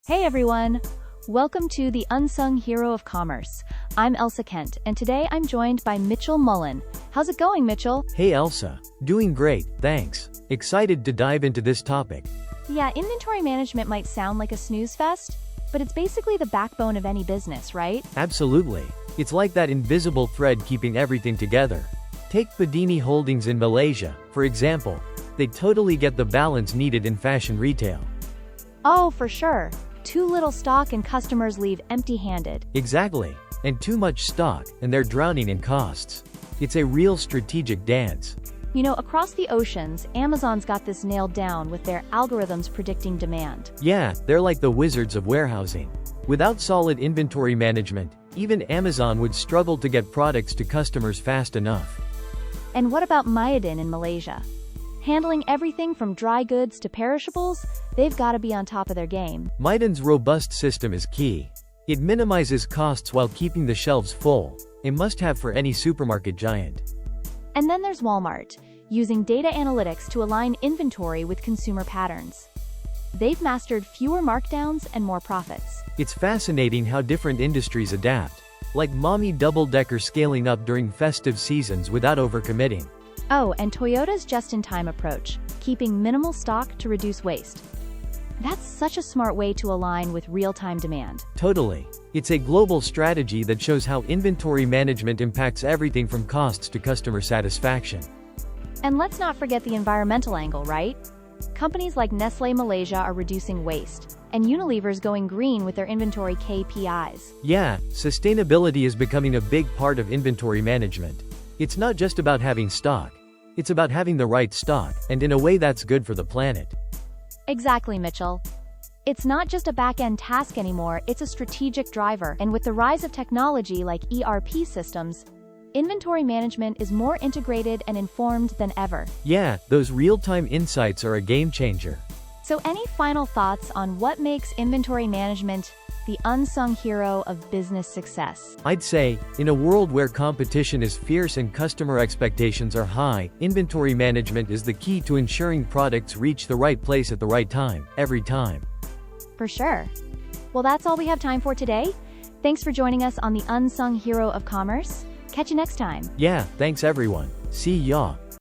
Hey everyone! Welcome to the Unsung Hero of Commerce. I'm Elsa Kent, and today I'm joined by Mitchell Mullen. How's it going, Mitchell? Hey Elsa. Doing great, thanks. Excited to dive into this topic. Yeah, inventory management might sound like a snooze fest, but it's basically the backbone of any business, right? Absolutely. It's like that invisible thread keeping everything together. Take Padini Holdings in Malaysia, for example. They totally get the balance needed in fashion retail. Oh, for sure. Too little stock and customers leave empty-handed. Exactly. And too much stock, and they're drowning in costs. It's a real strategic dance. You know, across the oceans, Amazon's got this nailed down with their algorithms predicting demand. Yeah, they're like the wizards of warehousing. Without solid inventory management, even Amazon would struggle to get products to customers fast enough. And what about Myodin in Malaysia? Handling everything from dry goods to perishables, they've got to be on top of their game. Myodin's robust system is key. It minimizes costs while keeping the shelves full, a must-have for any supermarket giant. And then there's Walmart, using data analytics to align inventory with consumer patterns. They've mastered fewer markdowns and more profits. It's fascinating how different industries adapt, like Mommy Double-Decker scaling up during festive seasons without overcommitting. Oh, and Toyota's just-in-time approach, keeping minimal stock to reduce waste. That's such a smart way to align with real-time demand. Totally. It's a global strategy that shows how inventory management impacts everything from costs to customer satisfaction. And let's not forget the environmental angle, right? Companies like Nestlé Malaysia are reducing waste, and Unilever's going green with their inventory KPIs. Yeah, sustainability is becoming a big part of inventory management. It's not just about having stock. It's about having the right stock, and in a way that's good for the planet. Exactly, Mitchell. It's not just a back-end task anymore, it's a strategic driver, and with the rise of technology like ERP systems, inventory management is more integrated and informed than ever. Yeah, those real-time insights are a game changer. So any final thoughts on what makes inventory management the unsung hero of business success? I'd say, in a world where competition is fierce and customer expectations are high, inventory management is the key to ensuring products reach the right place at the right time, every time. For sure. Well, that's all we have time for today. Thanks for joining us on the Unsung Hero of Commerce. Catch you next time. Yeah, thanks everyone. See ya.